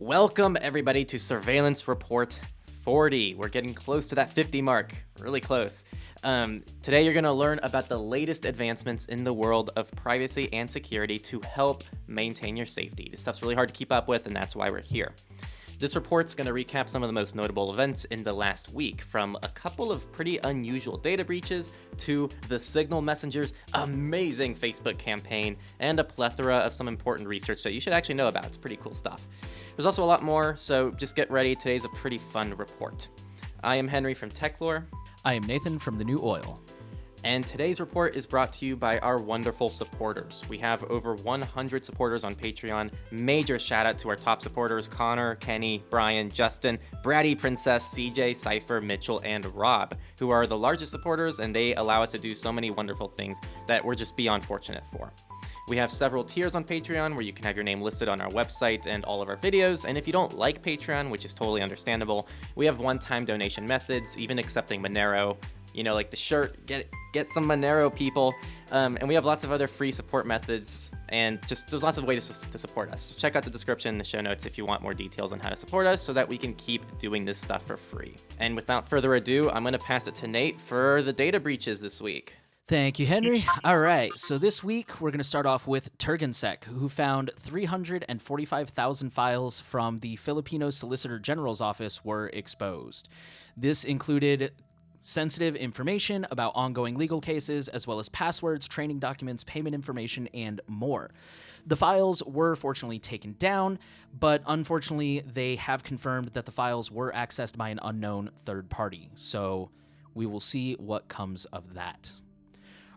Welcome, everybody, to Surveillance Report 40. We're getting close to that 50 mark, really close. Today, you're going to learn about the latest advancements in the world of privacy and security to help maintain your safety. This stuff's really hard to keep up with, and that's why we're here. This report's going to recap some of the most notable events in the last week, from a couple of pretty unusual data breaches to the Signal Messenger's amazing Facebook campaign, and a plethora of some important research that you should actually know about. It's pretty cool stuff. There's also a lot more, so just get ready. Today's a pretty fun report. I am Henry from Techlore. I am Nathan from The New Oil. And today's report is brought to you by our wonderful supporters. We have over 100 supporters on Patreon. Major shout out to our top supporters, Connor, Kenny, Brian, Justin, Braddy, Princess, CJ, Cypher, Mitchell, and Rob, who are the largest supporters, and they allow us to do so many wonderful things that we're just beyond fortunate for. We have several tiers on Patreon where you can have your name listed on our website and all of our videos. And if you don't like Patreon, which is totally understandable, we have one-time donation methods, even accepting Monero. You know, like the shirt, get some Monero, people. And we have lots of other free support methods, and just there's lots of ways to support us. So check out the description in the show notes if you want more details on how to support us so that we can keep doing this stuff for free. And without further ado, I'm going to pass it to Nate for the data breaches this week. Thank you, Henry. All right, so this week we're going to start off with Turgansec, who found 345,000 files from the Filipino Solicitor General's office were exposed. This included sensitive information about ongoing legal cases, as well as passwords, training documents, payment information, and more. The files were fortunately taken down, but unfortunately, they have confirmed that the files were accessed by an unknown third party. So we will see what comes of that.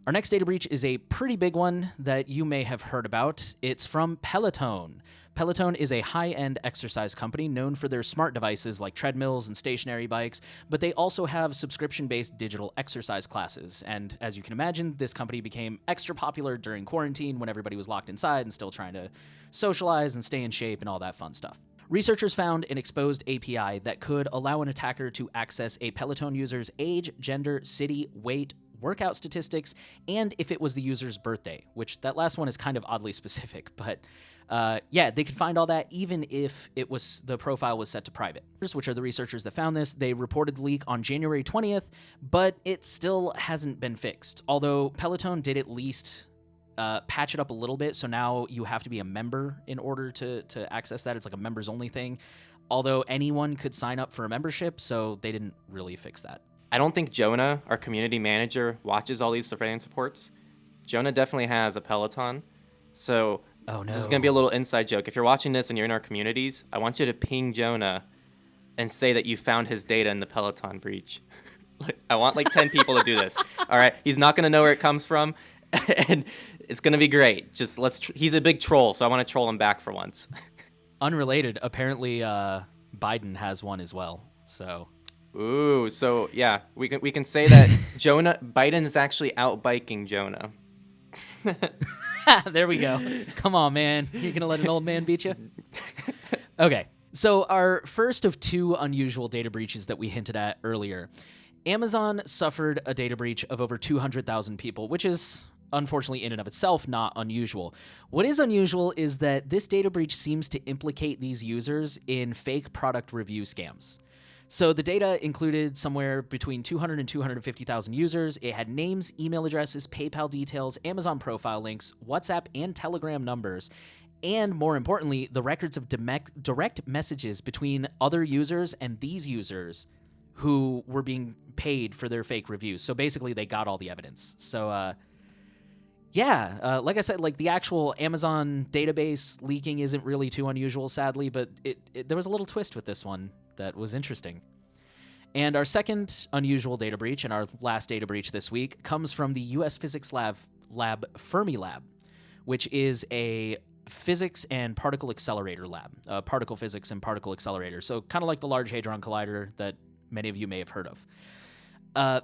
Our next data breach is a pretty big one that you may have heard about. It's from Peloton. Peloton is a high-end exercise company known for their smart devices like treadmills and stationary bikes, but they also have subscription-based digital exercise classes. And as you can imagine, this company became extra popular during quarantine when everybody was locked inside and still trying to socialize and stay in shape and all that fun stuff. Researchers found an exposed API that could allow an attacker to access a Peloton user's age, gender, city, weight, workout statistics, and if it was the user's birthday, which that last one is kind of oddly specific, but yeah, they could find all that even if the profile was set to private. Which are the researchers that found this. They reported the leak on January 20th, but it still hasn't been fixed. Although Peloton did at least patch it up a little bit, so now you have to be a member in order to access that. It's like a members only thing. Although anyone could sign up for a membership, so they didn't really fix that. I don't think Jonah, our community manager, watches all these surveillance reports. Jonah definitely has a Peloton. So This is going to be a little inside joke. If you're watching this and you're in our communities, I want you to ping Jonah and say that you found his data in the Peloton breach. I want like 10 people to do this. All right. He's not going to know where it comes from. And it's going to be great. Just he's a big troll, so I want to troll him back for once. Unrelated, apparently Biden has one as well. So ooh, so yeah, we can say that Biden is actually out biking Jonah. There we go. Come on, man. You're going to let an old man beat you? Okay. So our first of two unusual data breaches that we hinted at earlier. Amazon suffered a data breach of over 200,000 people, which is unfortunately in and of itself not unusual. What is unusual is that this data breach seems to implicate these users in fake product review scams. So the data included somewhere between 200 and 250,000 users. It had names, email addresses, PayPal details, Amazon profile links, WhatsApp and Telegram numbers, and more importantly, the records of direct messages between other users and these users who were being paid for their fake reviews. So basically, they got all the evidence. So like I said, like the actual Amazon database leaking isn't really too unusual, sadly, but there was a little twist with this one that was interesting. And our second unusual data breach, and our last data breach this week, comes from the U.S. Physics Lab Fermilab, which is a physics and particle accelerator lab, particle physics and particle accelerator. So kind of like the Large Hadron Collider that many of you may have heard of.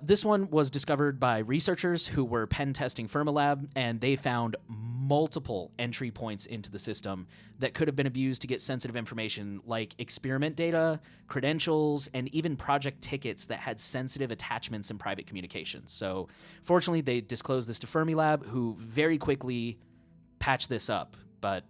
This one was discovered by researchers who were pen testing Fermilab, and they found multiple entry points into the system that could have been abused to get sensitive information like experiment data, credentials, and even project tickets that had sensitive attachments and private communications. So fortunately, they disclosed this to Fermilab, who very quickly patched this up. But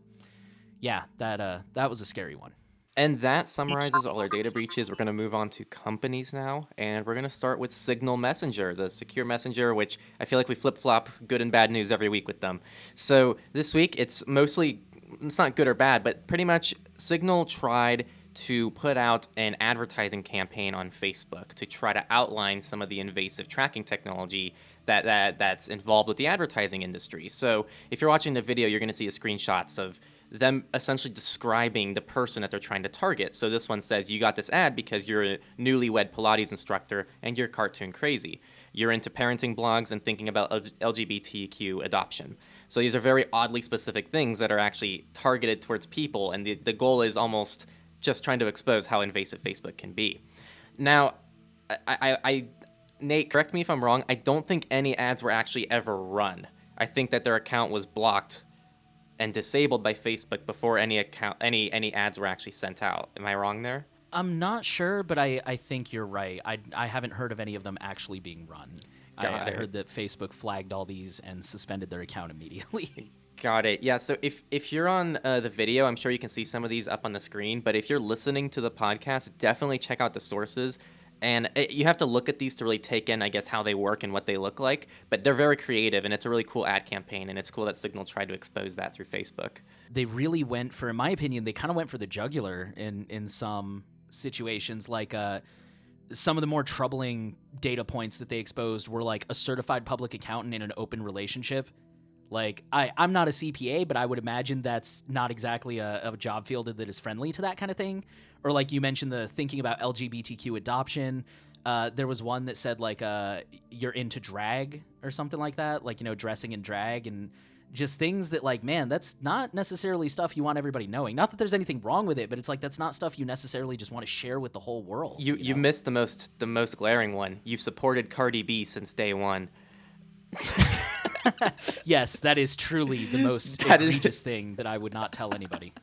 yeah, that was a scary one. And that summarizes all our data breaches. We're going to move on to companies now, and we're going to start with Signal Messenger, the secure messenger, which I feel like we flip-flop good and bad news every week with them. So this week, it's not good or bad, but pretty much Signal tried to put out an advertising campaign on Facebook to try to outline some of the invasive tracking technology that's involved with the advertising industry. So if you're watching the video, you're going to see screenshots of them essentially describing the person that they're trying to target. So this one says, you got this ad because you're a newlywed Pilates instructor and you're cartoon crazy. You're into parenting blogs and thinking about LGBTQ adoption. So these are very oddly specific things that are actually targeted towards people, and the goal is almost just trying to expose how invasive Facebook can be. Now, Nate, correct me if I'm wrong, I don't think any ads were actually ever run. I think that their account was blocked and disabled by Facebook before any ads were actually sent out. Am I wrong there? I'm not sure, but I think you're right. I haven't heard of any of them actually being run. I heard that Facebook flagged all these and suspended their account immediately. Got it. Yeah, so if you're on the video, I'm sure you can see some of these up on the screen, but if you're listening to the podcast, definitely check out the sources. And you have to look at these to really take in, I guess, how they work and what they look like. But they're very creative, and it's a really cool ad campaign, and it's cool that Signal tried to expose that through Facebook. They really went for, in my opinion, they kind of went for the jugular in some situations. Like some of the more troubling data points that they exposed were like a certified public accountant in an open relationship. Like, I'm not a CPA, but I would imagine that's not exactly a job field that is friendly to that kind of thing. Or like you mentioned, the thinking about LGBTQ adoption. There was one that said like you're into drag or something like that, like, you know, dressing in drag, and just things that, like, man, that's not necessarily stuff you want everybody knowing. Not that there's anything wrong with it, but it's like that's not stuff you necessarily just want to share with the whole world. You missed the most glaring one. You've supported Cardi B since day one. Yes, that is truly the most egregious thing that I would not tell anybody.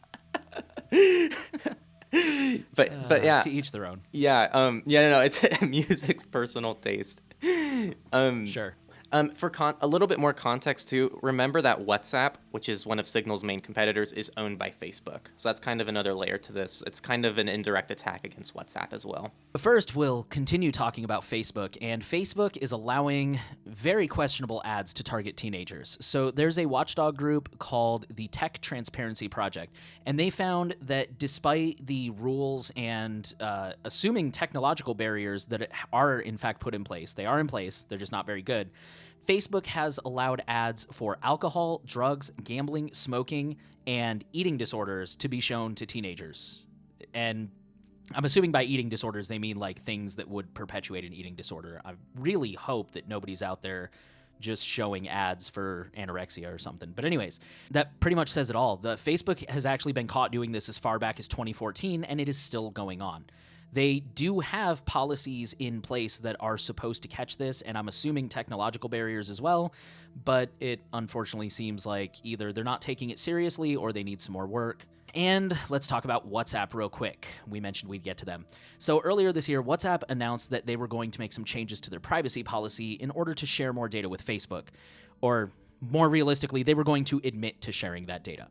But yeah, to each their own. Yeah, no, it's music's personal taste. Sure. For a little bit more context too, remember that WhatsApp, which is one of Signal's main competitors, is owned by Facebook. So that's kind of another layer to this. It's kind of an indirect attack against WhatsApp as well. But first, we'll continue talking about Facebook, and Facebook is allowing very questionable ads to target teenagers. So there's a watchdog group called the Tech Transparency Project, and they found that despite the rules and assuming technological barriers that are in fact put in place, they are in place, they're just not very good. Facebook has allowed ads for alcohol, drugs, gambling, smoking, and eating disorders to be shown to teenagers. And I'm assuming by eating disorders, they mean like things that would perpetuate an eating disorder. I really hope that nobody's out there just showing ads for anorexia or something. But anyways, that pretty much says it all. The Facebook has actually been caught doing this as far back as 2014, and it is still going on. They do have policies in place that are supposed to catch this, and I'm assuming technological barriers as well, but it unfortunately seems like either they're not taking it seriously or they need some more work. And let's talk about WhatsApp real quick. We mentioned we'd get to them. So earlier this year, WhatsApp announced that they were going to make some changes to their privacy policy in order to share more data with Facebook. Or more realistically, they were going to admit to sharing that data.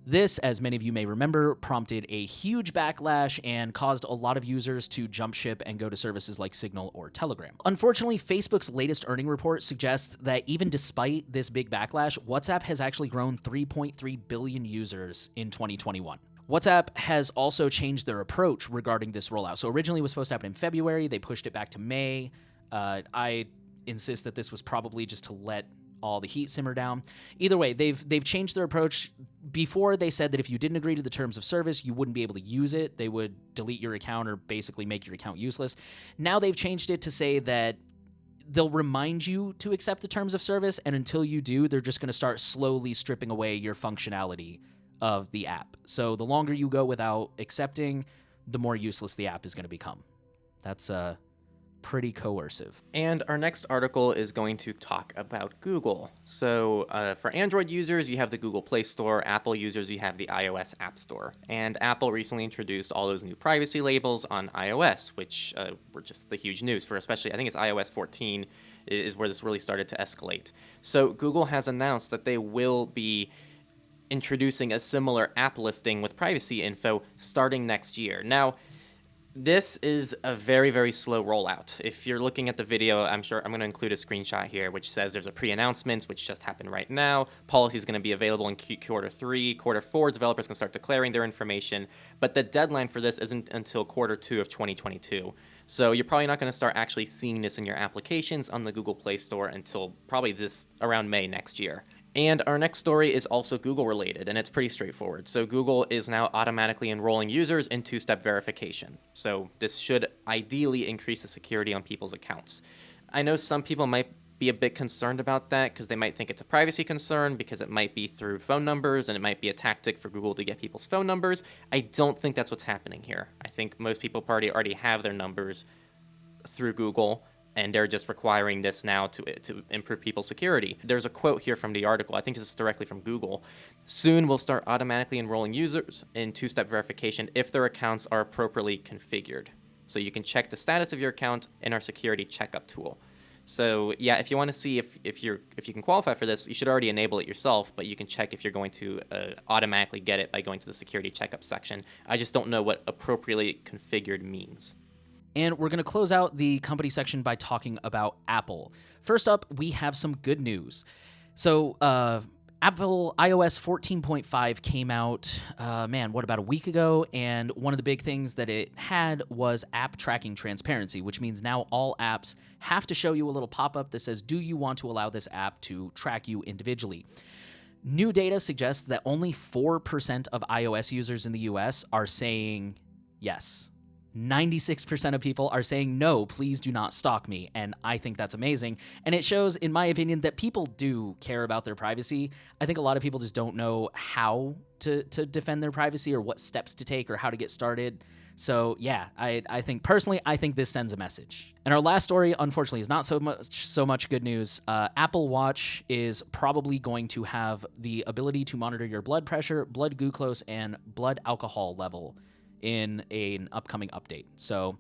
This, as many of you may remember, prompted a huge backlash and caused a lot of users to jump ship and go to services like Signal or Telegram. Unfortunately, Facebook's latest earning report suggests that even despite this big backlash, WhatsApp has actually grown 3.3 billion users in 2021. WhatsApp has also changed their approach regarding this rollout. So originally it was supposed to happen in February. They pushed it back to May. I insist that this was probably just to let all the heat simmer down. Either way, they've changed their approach. Before, they said that if you didn't agree to the terms of service, you wouldn't be able to use it. They would delete your account or basically make your account useless. Now they've changed it to say that they'll remind you to accept the terms of service, and until you do, they're just going to start slowly stripping away your functionality of the app. So the longer you go without accepting, the more useless the app is going to become. That's pretty coercive. And our next article is going to talk about Google. So for Android users, you have the Google Play Store. Apple users, you have the iOS App Store. And Apple recently introduced all those new privacy labels on iOS, which were just the huge news for especially, I think it's iOS 14 is where this really started to escalate. So Google has announced that they will be introducing a similar app listing with privacy info starting next year. Now, this is a very, very slow rollout. If you're looking at the video, I'm going to include a screenshot here, which says there's a pre-announcement, which just happened right now. Policy is going to be available in quarter 3. Quarter 4, developers can start declaring their information. But the deadline for this isn't until quarter 2 of 2022. So you're probably not going to start actually seeing this in your applications on the Google Play Store until probably around May next year. And our next story is also Google related, and it's pretty straightforward. So Google is now automatically enrolling users in two-step verification. So this should ideally increase the security on people's accounts. I know some people might be a bit concerned about that because they might think it's a privacy concern because it might be through phone numbers and it might be a tactic for Google to get people's phone numbers. I don't think that's what's happening here. I think most people already have their numbers through Google, and they're just requiring this now to improve people's security. There's a quote here from the article. I think this is directly from Google. Soon we'll start automatically enrolling users in two-step verification if their accounts are appropriately configured. So you can check the status of your account in our security checkup tool. So yeah, if you want to see if you can qualify for this, you should already enable it yourself, but you can check if you're going to automatically get it by going to the security checkup section. I just don't know what appropriately configured means. And we're going to close out the company section by talking about Apple. First up, we have some good news. So Apple iOS 14.5 came out, about a week ago? And one of the big things that it had was app tracking transparency, which means now all apps have to show you a little pop-up that says, do you want to allow this app to track you individually? New data suggests that only 4% of iOS users in the US are saying yes. 96% of people are saying, no, please do not stalk me. And I think that's amazing. And it shows, in my opinion, that people do care about their privacy. I think a lot of people just don't know how to defend their privacy or what steps to take or how to get started. So yeah, I think personally, I think this sends a message. And our last story, unfortunately, is not so much good news. Apple Watch is probably going to have the ability to monitor your blood pressure, blood glucose, and blood alcohol level in an upcoming update. So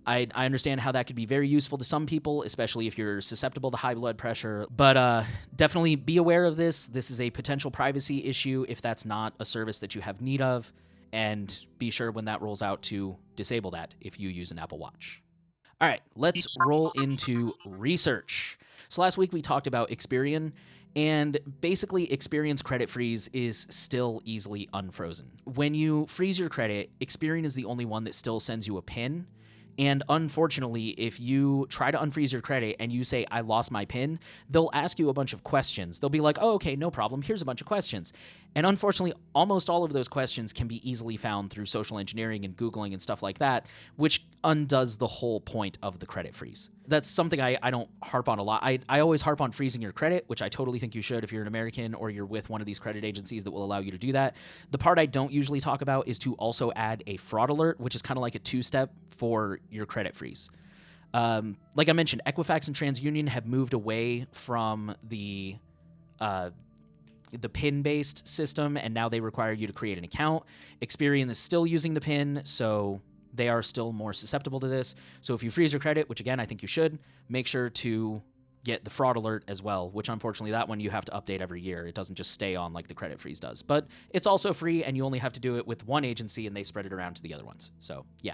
I understand how that could be very useful to some people, especially if you're susceptible to high blood pressure. But definitely be aware of this. This is a potential privacy issue if that's not a service that you have need of. And be sure when that rolls out to disable that if you use an Apple Watch. All right, let's roll into research. So last week we talked about Experian. And basically, Experian's credit freeze is still easily unfrozen. When you freeze your credit, Experian is the only one that still sends you a PIN. And unfortunately, if you try to unfreeze your credit and you say, I lost my PIN, they'll ask you a bunch of questions. They'll be like, oh, okay, no problem. Here's a bunch of questions. And unfortunately, almost all of those questions can be easily found through social engineering and Googling and stuff like that, which undoes the whole point of the credit freeze. That's something I don't harp on a lot. I always harp on freezing your credit, which I totally think you should if you're an American or you're with one of these credit agencies that will allow you to do that. The part I don't usually talk about is to also add a fraud alert, which is kind of like a two-step for your credit freeze. Like I mentioned, Equifax and TransUnion have moved away from the PIN-based system, and now they require you to create an account. Experian is still using the PIN, so they are still more susceptible to this. So if you freeze your credit, which again I think you should, make sure to get the fraud alert as well, which unfortunately that one you have to update every year. It doesn't just stay on like the credit freeze does. But it's also free, and you only have to do it with one agency, and they spread it around to the other ones. So yeah.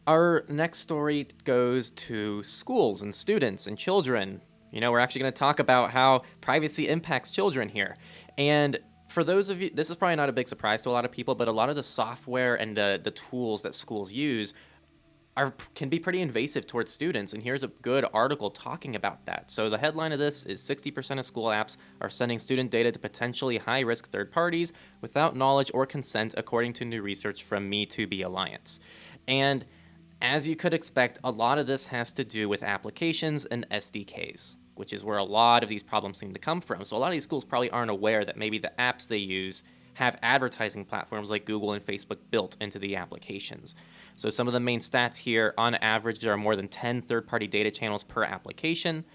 Our next story goes to schools and students and children. You know, we're actually going to talk about how privacy impacts children here. And for those of you, this is probably not a big surprise to a lot of people, but a lot of the software and the tools that schools use can be pretty invasive towards students. And here's a good article talking about that. So the headline of this is 60% of school apps are sending student data to potentially high-risk third parties without knowledge or consent, according to new research from Me2B Alliance. And as you could expect, a lot of this has to do with applications and SDKs, which is where a lot of these problems seem to come from. So a lot of these schools probably aren't aware that maybe the apps they use have advertising platforms like Google and Facebook built into the applications. So some of the main stats here, on average, there are more than 10 third-party data channels per application.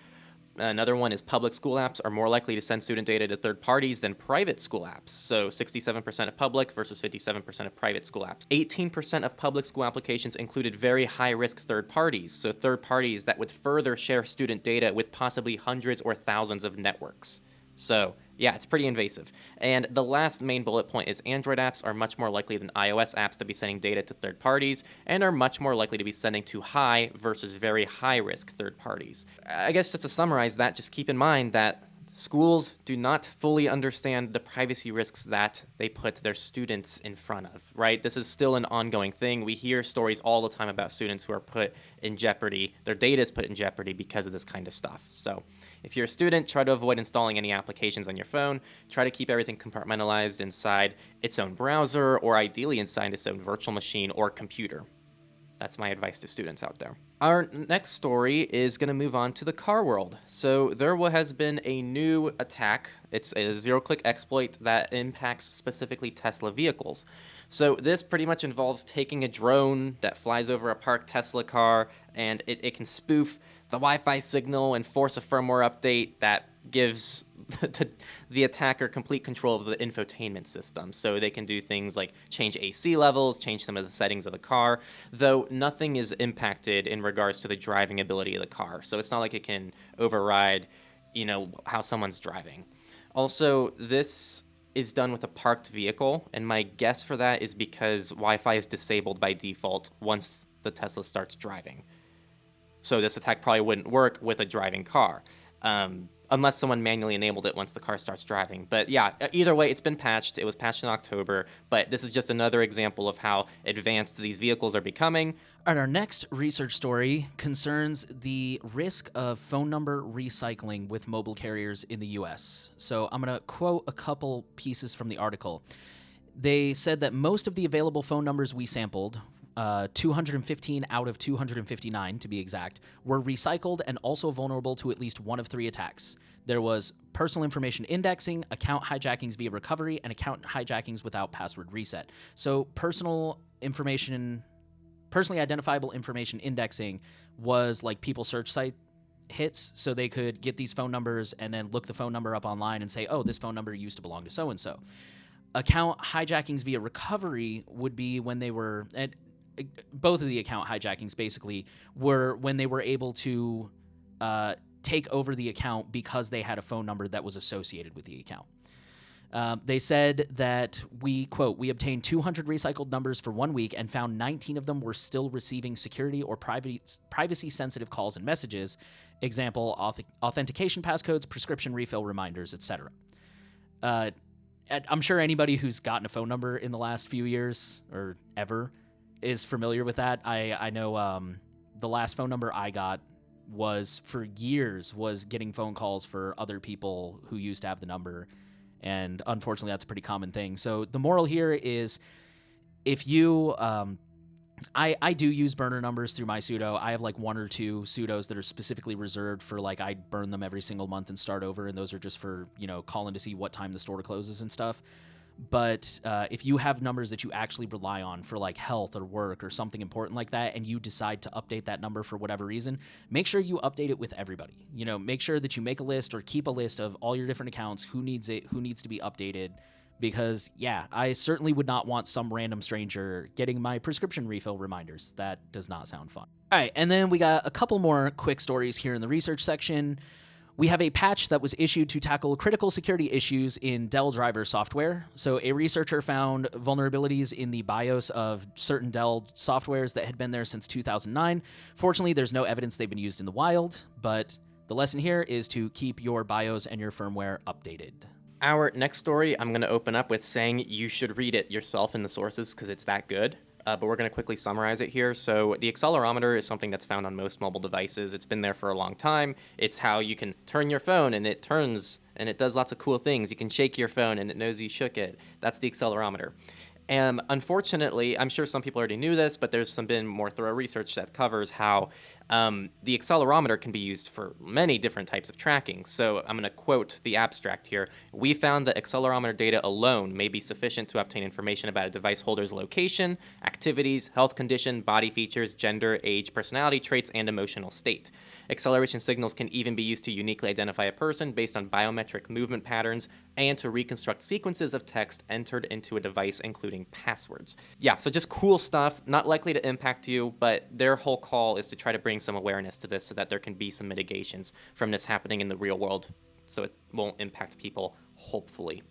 Another one is public school apps are more likely to send student data to third parties than private school apps. So 67% of public versus 57% of private school apps. 18% of public school applications included very high-risk third parties. So third parties that would further share student data with possibly hundreds or thousands of networks. So yeah, it's pretty invasive. And the last main bullet point is Android apps are much more likely than iOS apps to be sending data to third parties and are much more likely to be sending to high versus very high risk third parties. I guess just to summarize that, just keep in mind that schools do not fully understand the privacy risks that they put their students in front of, right? This is still an ongoing thing. We hear stories all the time about students who are put in jeopardy. Their data is put in jeopardy because of this kind of stuff. So if you're a student, try to avoid installing any applications on your phone. Try to keep everything compartmentalized inside its own browser, or ideally inside its own virtual machine or computer. That's my advice to students out there. Our next story is going to move on to the car world. So there has been a new attack. It's a zero-click exploit that impacts specifically Tesla vehicles. So this pretty much involves taking a drone that flies over a parked Tesla car, and it can spoof the Wi-Fi signal and force a firmware update that gives the attacker complete control of the infotainment system. So they can do things like change AC levels, change some of the settings of the car, though nothing is impacted in regards to the driving ability of the car. So it's not like it can override, how someone's driving. Also, this is done with a parked vehicle, and my guess for that is because Wi-Fi is disabled by default once the Tesla starts driving. So this attack probably wouldn't work with a driving car, unless someone manually enabled it once the car starts driving. But yeah, either way, it's been patched. It was patched in October, but this is just another example of how advanced these vehicles are becoming. And our next research story concerns the risk of phone number recycling with mobile carriers in the US. So I'm going to quote a couple pieces from the article. They said that most of the available phone numbers we sampled, 215 out of 259 to be exact, were recycled and also vulnerable to at least one of three attacks. There was personal information indexing, account hijackings via recovery, and account hijackings without password reset. So personally identifiable information indexing was like people search site hits, so they could get these phone numbers and then look the phone number up online and say, oh, this phone number used to belong to so-and-so. Account hijackings via recovery would be when they were... both of the account hijackings basically were when they were able to take over the account because they had a phone number that was associated with the account. They said that we, quote, we obtained 200 recycled numbers for 1 week and found 19 of them were still receiving security or privacy-sensitive calls and messages. Example, authentication passcodes, prescription refill reminders, etc. I'm sure anybody who's gotten a phone number in the last few years or ever is familiar with that. I know the last phone number I got was for years was getting phone calls for other people who used to have the number, and unfortunately that's a pretty common thing. So the moral here is, if you I do use burner numbers through my sudo. I have like one or two sudos that are specifically reserved for, like, I burn them every single month and start over, and those are just for, calling to see what time the store closes and stuff. But if you have numbers that you actually rely on for, like, health or work or something important like that, and you decide to update that number for whatever reason, make sure you update it with everybody. Make sure that you make a list or keep a list of all your different accounts, who needs it, who needs to be updated. Because, yeah, I certainly would not want some random stranger getting my prescription refill reminders. That does not sound fun. All right, and then we got a couple more quick stories here in the research section. We have a patch that was issued to tackle critical security issues in Dell driver software. So a researcher found vulnerabilities in the BIOS of certain Dell softwares that had been there since 2009. Fortunately, there's no evidence they've been used in the wild, but the lesson here is to keep your BIOS and your firmware updated. Our next story, I'm going to open up with saying you should read it yourself in the sources because it's that good. But we're going to quickly summarize it here. So the accelerometer is something that's found on most mobile devices. It's been there for a long time. It's how you can turn your phone and it turns and it does lots of cool things. You can shake your phone and it knows you shook it. That's the accelerometer. And unfortunately, I'm sure some people already knew this, but there's been more thorough research that covers how the accelerometer can be used for many different types of tracking. So I'm going to quote the abstract here. We found that accelerometer data alone may be sufficient to obtain information about a device holder's location, activities, health condition, body features, gender, age, personality traits, and emotional state. Acceleration signals can even be used to uniquely identify a person based on biometric movement patterns and to reconstruct sequences of text entered into a device, including passwords. Yeah, so just cool stuff, not likely to impact you, but their whole call is to try to bring some awareness to this so that there can be some mitigations from this happening in the real world so it won't impact people, hopefully.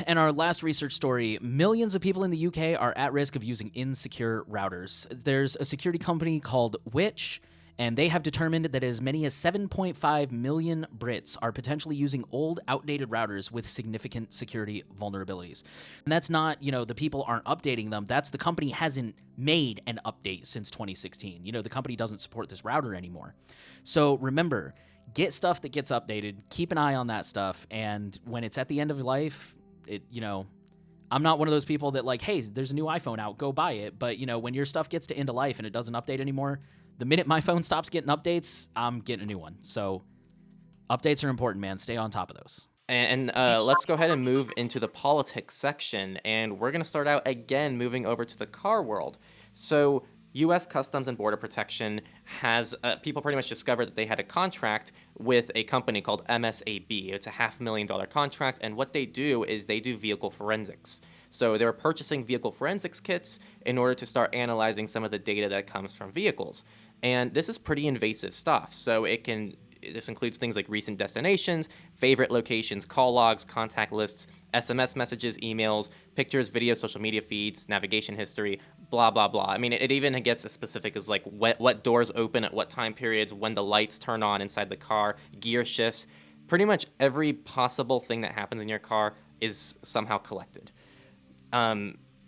And our last research story, millions of people in the UK are at risk of using insecure routers. There's a security company called Which, and they have determined that as many as 7.5 million Brits are potentially using old, outdated routers with significant security vulnerabilities. And that's not, the people aren't updating them. That's the company hasn't made an update since 2016. The company doesn't support this router anymore. So remember, get stuff that gets updated, keep an eye on that stuff, and when it's at the end of life, I'm not one of those people that like, hey, there's a new iPhone out, go buy it. But, when your stuff gets to end of life and it doesn't update anymore, the minute my phone stops getting updates, I'm getting a new one. So updates are important, man. Stay on top of those. And let's go ahead and move into the politics section. And we're going to start out again moving over to the car world. So U.S. Customs and Border Protection has people pretty much discovered that they had a contract with a company called MSAB. It's a $500,000 contract, and what they do is they do vehicle forensics. So they're purchasing vehicle forensics kits in order to start analyzing some of the data that comes from vehicles. And this is pretty invasive stuff. So this includes things like recent destinations, favorite locations, call logs, contact lists, SMS messages, emails, pictures, videos, social media feeds, navigation history, blah, blah, blah. I mean, it even gets as specific as like what doors open at what time periods, when the lights turn on inside the car, gear shifts. Pretty much every possible thing that happens in your car is somehow collected.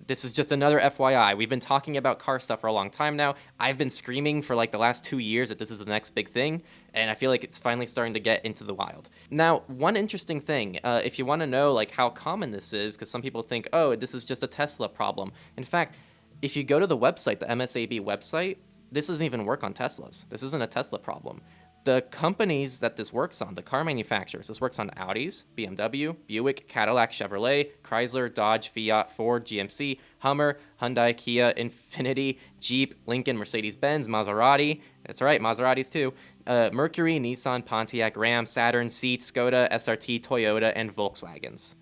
This is just another FYI. We've been talking about car stuff for a long time now. I've been screaming for like the last 2 years that this is the next big thing, and I feel like it's finally starting to get into the wild. Now, one interesting thing, if you want to know like how common this is, because some people think, oh, this is just a Tesla problem. In fact, if you go to the website, the MSAB website, this doesn't even work on Teslas. This isn't a Tesla problem. The companies that this works on, the car manufacturers, this works on Audis, BMW, Buick, Cadillac, Chevrolet, Chrysler, Dodge, Fiat, Ford, GMC, Hummer, Hyundai, Kia, Infiniti, Jeep, Lincoln, Mercedes-Benz, Maserati. That's right, Maseratis too. Mercury, Nissan, Pontiac, Ram, Saturn, Seat, Skoda, SRT, Toyota, and Volkswagens.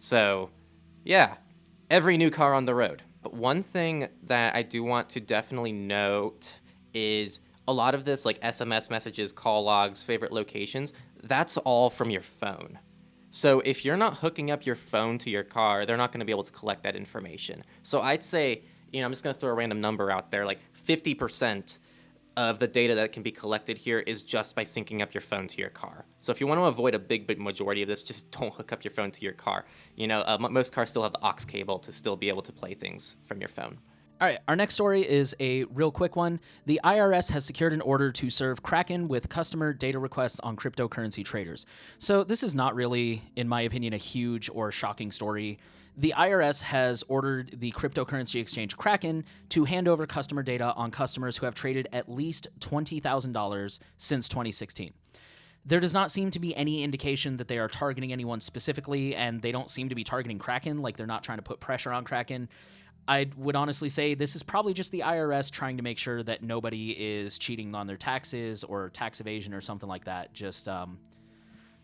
So, yeah, every new car on the road. But one thing that I do want to definitely note is a lot of this, like SMS messages, call logs, favorite locations, that's all from your phone. So if you're not hooking up your phone to your car, they're not going to be able to collect that information. So I'd say, I'm just going to throw a random number out there, like 50% of the data that can be collected here is just by syncing up your phone to your car. So if you want to avoid a big majority of this, just don't hook up your phone to your car. Most cars still have the aux cable to still be able to play things from your phone. All right, our next story is a real quick one. The IRS has secured an order to serve Kraken with customer data requests on cryptocurrency traders. So this is not really, in my opinion, a huge or shocking story. The IRS has ordered the cryptocurrency exchange Kraken to hand over customer data on customers who have traded at least $20,000 since 2016. There does not seem to be any indication that they are targeting anyone specifically, and they don't seem to be targeting Kraken, like they're not trying to put pressure on Kraken. I would honestly say this is probably just the IRS trying to make sure that nobody is cheating on their taxes or tax evasion or something like that. Just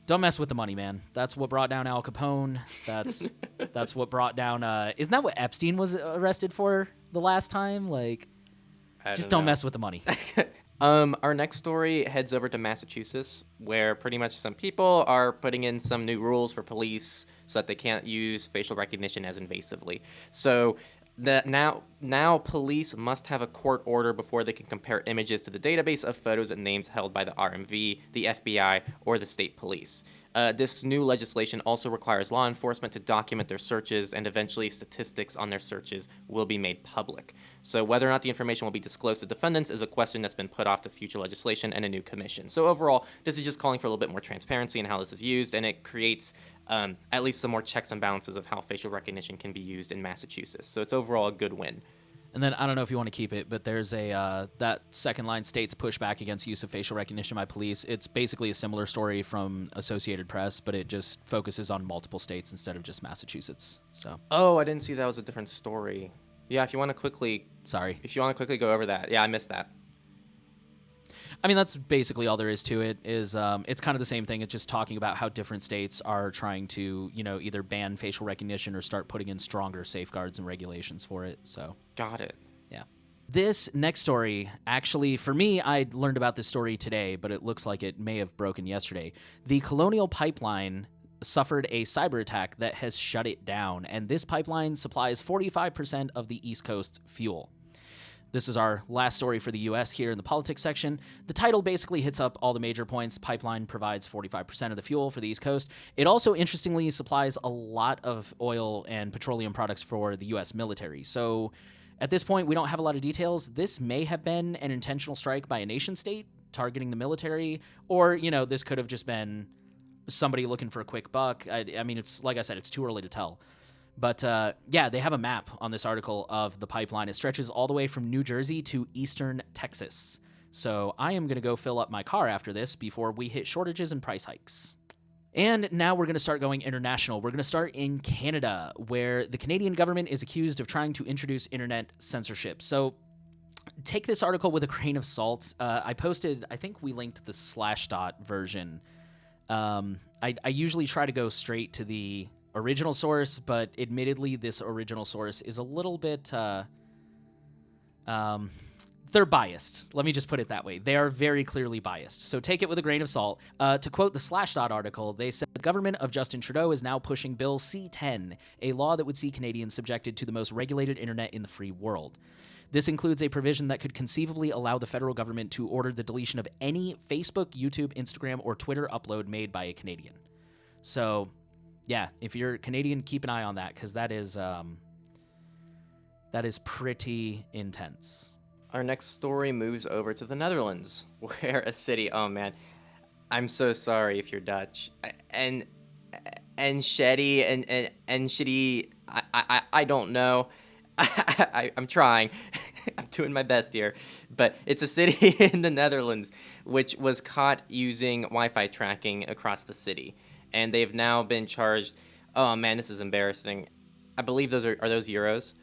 don't mess with the money, man. That's what brought down Al Capone. That's what brought down. Isn't that what Epstein was arrested for the last time? Like, just don't mess with the money. Our next story heads over to Massachusetts, where pretty much some people are putting in some new rules for police so that they can't use facial recognition as invasively. So that now police must have a court order before they can compare images to the database of photos and names held by the RMV, the FBI, or the state police. This new legislation also requires law enforcement to document their searches, and eventually statistics on their searches will be made public. So whether or not the information will be disclosed to defendants is a question that's been put off to future legislation and a new commission. So overall, this is just calling for a little bit more transparency in how this is used, and it creates at least some more checks and balances of how facial recognition can be used in Massachusetts. So it's overall a good win. And then I don't know if you want to keep it, but there's that second line states pushback against use of facial recognition by police. It's basically a similar story from Associated Press, but it just focuses on multiple states instead of just Massachusetts. So. Oh, I didn't see that was a different story. Yeah, if you want to quickly go over that. Yeah, I missed that. I mean, that's basically all there is to it. Is it's kind of the same thing. It's just talking about how different states are trying to, either ban facial recognition or start putting in stronger safeguards and regulations for it. So got it. Yeah. This next story, actually, for me, I learned about this story today, but it looks like it may have broken yesterday. The Colonial Pipeline suffered a cyber attack that has shut it down, and this pipeline supplies 45% of the East Coast's fuel. This is our last story for the U.S. here in the politics section. The title basically hits up all the major points. Pipeline provides 45% of the fuel for the East Coast. It also, interestingly, supplies a lot of oil and petroleum products for the U.S. military. So at this point, we don't have a lot of details. This may have been an intentional strike by a nation state targeting the military, or, this could have just been somebody looking for a quick buck. I mean, it's like I said, it's too early to tell. But yeah, they have a map on this article of the pipeline. It stretches all the way from New Jersey to eastern Texas. So I am going to go fill up my car after this before we hit shortages and price hikes. And now we're going to start going international. We're going to start in Canada, where the Canadian government is accused of trying to introduce internet censorship. So take this article with a grain of salt. I think we linked the Slashdot version. I usually try to go straight to the original source, but admittedly, this original source is a little bit, they're biased. Let me just put it that way. They are very clearly biased. So take it with a grain of salt. To quote the Slashdot article, they said the government of Justin Trudeau is now pushing Bill C-10, a law that would see Canadians subjected to the most regulated internet in the free world. This includes a provision that could conceivably allow the federal government to order the deletion of any Facebook, YouTube, Instagram, or Twitter upload made by a Canadian. So, yeah, if you're Canadian, keep an eye on that, because that is pretty intense. Our next story moves over to the Netherlands, where a city, oh man, I'm so sorry if you're Dutch, and shitty, and shitty, I don't know, I'm trying, I'm doing my best here, but it's a city in the Netherlands which was caught using Wi-Fi tracking across the city, and they've now been charged, oh man, this is embarrassing, I believe those are those euros?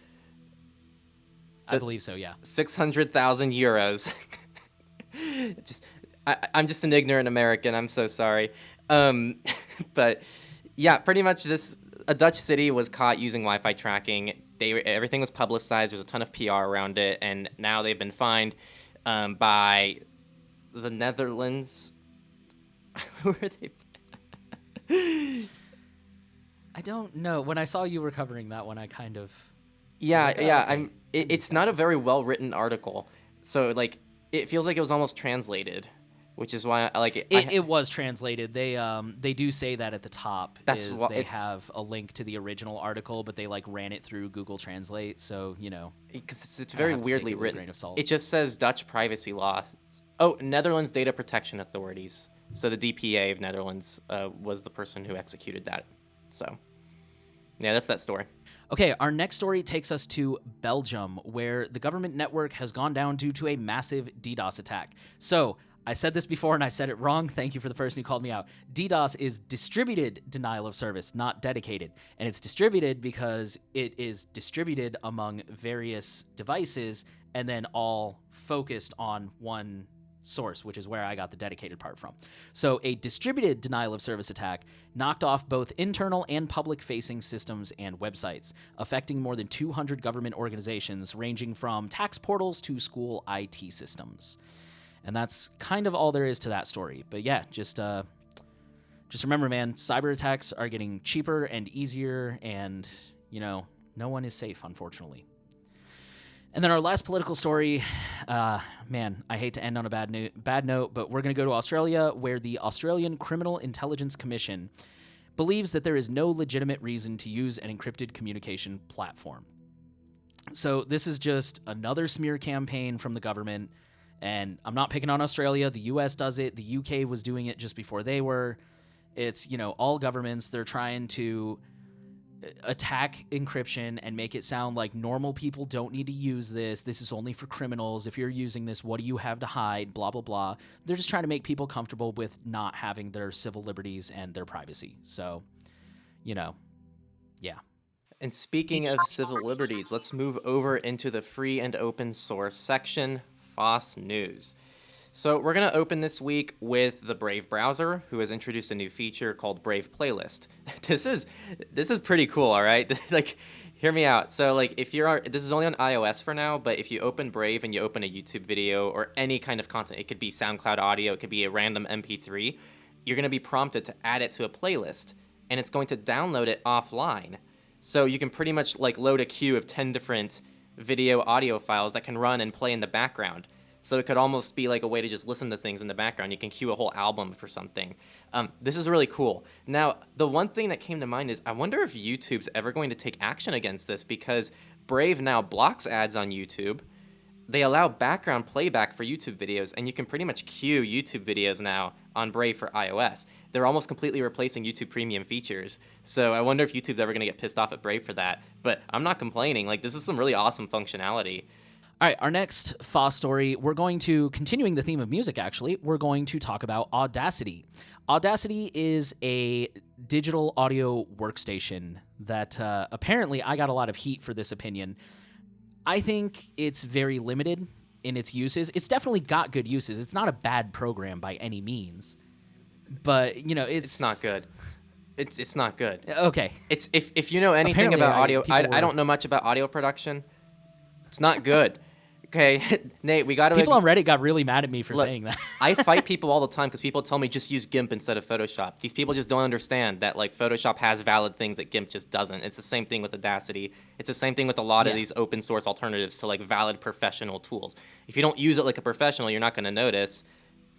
I believe so, yeah. 600,000 euros. I'm just an ignorant American. I'm so sorry. But yeah, pretty much a Dutch city was caught using Wi-Fi tracking. Everything was publicized. There's a ton of PR around it, and now they've been fined by the Netherlands. Who are they? I don't know. When I saw you were covering that one, I kind of... Yeah, like, yeah. okay. It's not a very well written article, so like it feels like it was almost translated, which is why I like it. It was translated. They do say that at the top. They have a link to the original article, but they like ran it through Google Translate, so because it's very weirdly written. Grain of salt. It just says Dutch privacy law. Oh, Netherlands Data Protection Authorities. So the DPA of Netherlands was the person who executed that. So yeah, that's that story. Okay, our next story takes us to Belgium, where the government network has gone down due to a massive DDoS attack. So, I said this before and I said it wrong. Thank you for the person who called me out. DDoS is distributed denial of service, not dedicated. And it's distributed because it is distributed among various devices and then all focused on one source, which is where I got the dedicated part from. So a distributed denial of service attack knocked off both internal and public-facing systems and websites, affecting more than 200 government organizations ranging from tax portals to school IT systems. And that's kind of all there is to that story. But yeah, just remember, man, cyber attacks are getting cheaper and easier, and, no one is safe, unfortunately. And then our last political story, man, I hate to end on a bad note, but we're going to go to Australia, where the Australian Criminal Intelligence Commission believes that there is no legitimate reason to use an encrypted communication platform. So this is just another smear campaign from the government, and I'm not picking on Australia. The US does it. The UK was doing it just before they were. It's, all governments, they're trying to attack encryption and make it sound like normal people don't need to use this. This is only for criminals. If you're using this, what do you have to hide? Blah, blah, blah. They're just trying to make people comfortable with not having their civil liberties and their privacy. So, yeah. And speaking of civil liberties, let's move over into the free and open source section, FOSS News. So we're going to open this week with the Brave browser, who has introduced a new feature called Brave Playlist. This is pretty cool, all right? Like, Hear me out. So, like, if this is only on iOS for now, but if you open Brave and you open a YouTube video or any kind of content, it could be SoundCloud audio, it could be a random MP3, you're going to be prompted to add it to a playlist, and it's going to download it offline. So you can pretty much, like, load a queue of 10 different video audio files that can run and play in the background. So it could almost be like a way to just listen to things in the background. You can queue a whole album for something. This is really cool. Now, the one thing that came to mind is I wonder if YouTube's ever going to take action against this, because Brave now blocks ads on YouTube. They allow background playback for YouTube videos, and you can pretty much queue YouTube videos now on Brave for iOS. They're almost completely replacing YouTube Premium features. So I wonder if YouTube's ever going to get pissed off at Brave for that. But I'm not complaining. Like, this is some really awesome functionality. All right, our next FOSS story, we're going to, continuing the theme of music actually, we're going to talk about Audacity. Audacity is a digital audio workstation that apparently I got a lot of heat for this opinion. I think it's very limited in its uses. It's definitely got good uses. It's not a bad program by any means, but you know, it's not good. It's not good. Okay. It's if you know anything Apparently, about audio, I don't know much about audio production. It's not good. Okay, Nate, we got to... People on Reddit got really mad at me for saying that. I fight people all the time because people tell me just use GIMP instead of Photoshop. These people just don't understand that, like, Photoshop has valid things that GIMP just doesn't. It's the same thing with Audacity. It's the same thing with a lot of these open source alternatives to, like, valid professional tools. If you don't use it like a professional, you're not going to notice.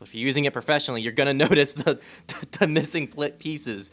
If you're using it professionally, you're going to notice the missing pieces.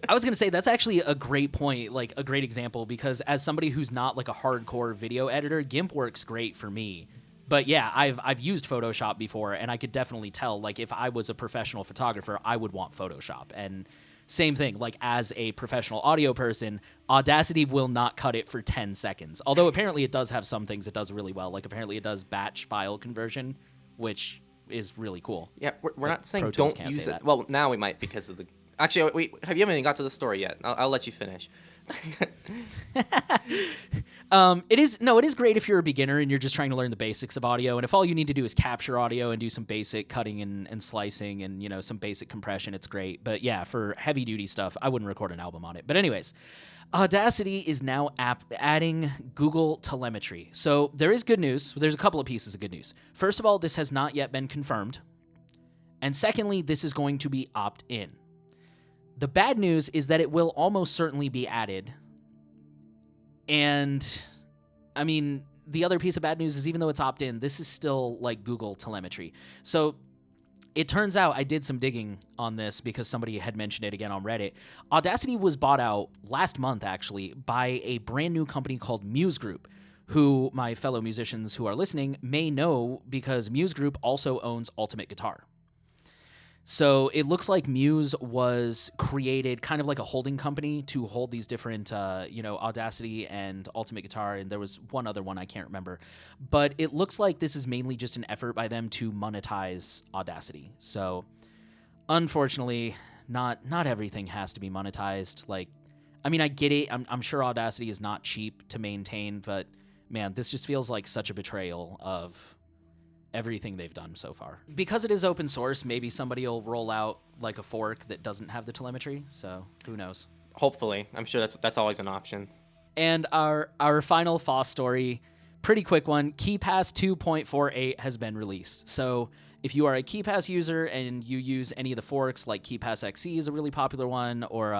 I was going to say that's actually a great point, like a great example, because as somebody who's not like a hardcore video editor, GIMP works great for me. But yeah, I've used Photoshop before, and I could definitely tell, like, if I was a professional photographer, I would want Photoshop. And same thing, like, as a professional audio person, Audacity will not cut it for 10 seconds. Although apparently it does have some things it does really well. Like, apparently it does batch file conversion, which is really cool. Yeah, we're not saying Tones don't use it. that. Well, now we might because of the... Actually, we haven't even got to the story yet. I'll let you finish. It is great if you're a beginner and you're just trying to learn the basics of audio. And if all you need to do is capture audio and do some basic cutting and slicing and, you know, some basic compression, it's great. But yeah, for heavy duty stuff, I wouldn't record an album on it. But anyways, Audacity is now adding Google telemetry. So there is good news. There's a couple of pieces of good news. First of all, this has not yet been confirmed. And secondly, this is going to be opt-in. The bad news is that it will almost certainly be added. And, I mean, the other piece of bad news is even though it's opt-in, this is still like Google telemetry. So it turns out I did some digging on this because somebody had mentioned it again on Reddit. Audacity was bought out last month, actually, by a brand new company called Muse Group, who my fellow musicians who are listening may know because Muse Group also owns Ultimate Guitar. So it looks like Muse was created kind of like a holding company to hold these different, Audacity and Ultimate Guitar, and there was one other one I can't remember. But it looks like this is mainly just an effort by them to monetize Audacity. So unfortunately, not everything has to be monetized. Like, I mean, I get it. I'm sure Audacity is not cheap to maintain, but man, this just feels like such a betrayal of everything they've done so far. Because it is open source, maybe somebody will roll out like a fork that doesn't have the telemetry, so who knows. Hopefully. I'm sure that's always an option. And our final FOSS story, pretty quick one, KeyPass 2.48 has been released. So if you are a KeyPass user and you use any of the forks, like KeyPass XE is a really popular one, or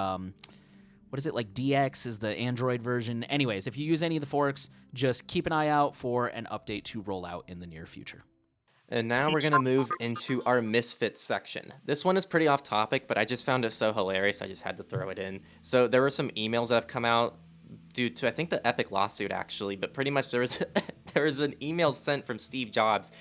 what is it, like DX is the Android version. Anyways, if you use any of the forks, just keep an eye out for an update to roll out in the near future. And now we're going to move into our Misfits section. This one is pretty off topic, but I just found it so hilarious, I just had to throw it in. So there were some emails that have come out due to, I think, the Epic lawsuit, actually. But pretty much there was an email sent from Steve Jobs.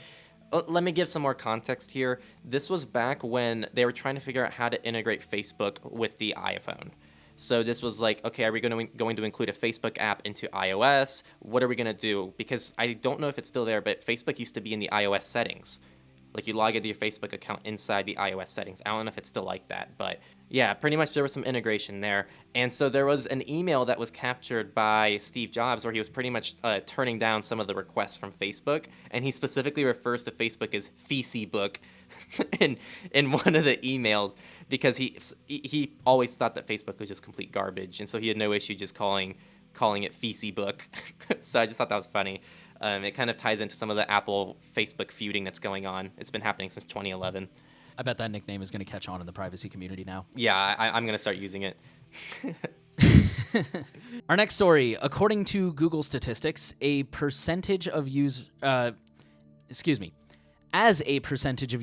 Let me give some more context here. This was back when they were trying to figure out how to integrate Facebook with the iPhone. So this was like, okay, are we going to include a Facebook app into iOS? What are we going to do? Because I don't know if it's still there, but Facebook used to be in the iOS settings. Like, you log into your Facebook account inside the iOS settings. I don't know if it's still like that, but yeah, pretty much there was some integration there. And so there was an email that was captured by Steve Jobs where he was pretty much turning down some of the requests from Facebook. And he specifically refers to Facebook as FeCebook in one of the emails because he always thought that Facebook was just complete garbage. And so he had no issue just calling calling it FOSS. So I just thought that was funny. It kind of ties into some of the Apple Facebook feuding that's going on. It's been happening since 2011. I bet that nickname is going to catch on in the privacy community now. Yeah, I'm going to start using it. Our next story, according to Google statistics, as a percentage of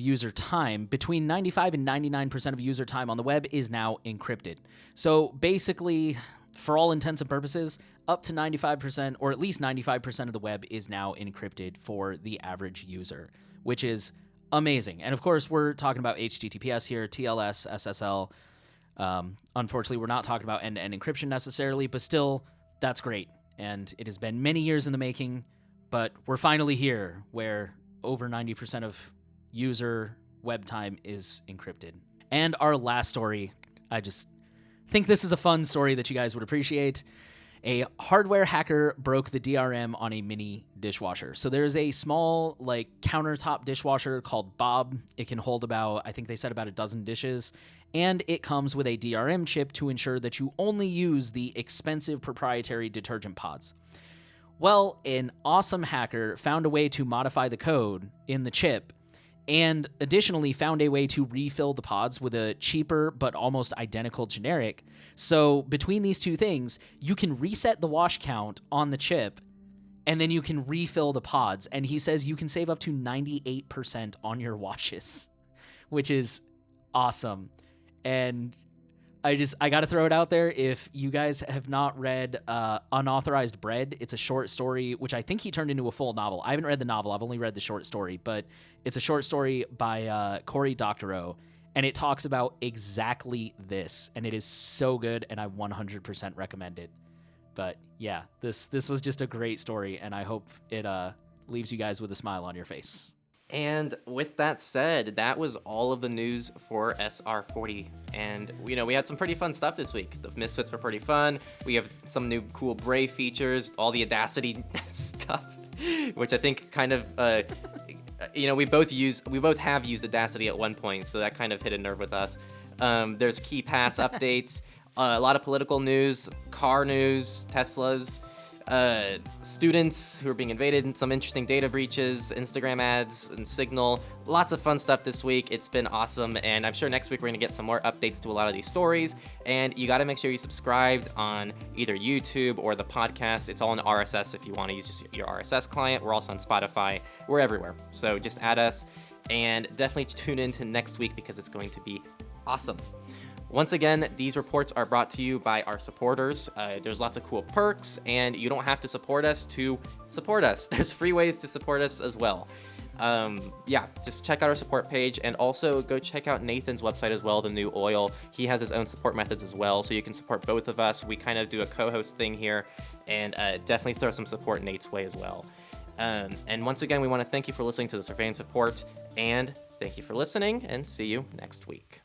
user time, between 95 and 99% of user time on the web is now encrypted. So basically, for all intents and purposes, up to 95%, or at least 95% of the web is now encrypted for the average user, which is amazing. And of course, we're talking about HTTPS here, TLS, SSL. Unfortunately, we're not talking about end-to-end encryption necessarily, but still, that's great. And it has been many years in the making, but we're finally here where over 90% of user web time is encrypted. And our last story, I just think this is a fun story that you guys would appreciate. A hardware hacker broke the DRM on a mini dishwasher. So there's a small countertop dishwasher called Bob. It can hold about a dozen dishes. And it comes with a DRM chip to ensure that you only use the expensive proprietary detergent pods. Well, an awesome hacker found a way to modify the code in the chip and additionally found a way to refill the pods with a cheaper but almost identical generic. So between these two things, you can reset the wash count on the chip and then you can refill the pods. And he says you can save up to 98% on your washes, which is awesome. And I got to throw it out there. If you guys have not read Unauthorized Bread, it's a short story, which I think he turned into a full novel. I haven't read the novel. I've only read the short story, but it's a short story by Cory Doctorow, and it talks about exactly this, and it is so good, and I 100% recommend it. But yeah, this was just a great story, and I hope it leaves you guys with a smile on your face. And with that said, that was all of the news for SR40. And, we had some pretty fun stuff this week. The Misfits were pretty fun. We have some new cool Brave features, all the Audacity stuff, which I think kind of, we both have used Audacity at one point, so that kind of hit a nerve with us. There's key pass updates, a lot of political news, car news, Teslas, students who are being invaded, and some interesting data breaches, Instagram ads, and Signal. Lots of fun stuff this week. It's been awesome, and I'm sure next week we're going to get some more updates to a lot of these stories. And you got to make sure you subscribed on either YouTube or the podcast. It's all in RSS if you want to use just your RSS client. We're also on Spotify. We're everywhere. So just add us, and definitely tune in to next week because it's going to be awesome. Once again, these reports are brought to you by our supporters. There's lots of cool perks, and you don't have to support us to support us. There's free ways to support us as well. Just check out our support page, and also go check out Nathan's website as well, the new oil. He has his own support methods as well, so you can support both of us. We kind of do a co-host thing here, and definitely throw some support Nate's way as well. And once again, we want to thank you for listening to the Surveillance Report, and thank you for listening, and see you next week.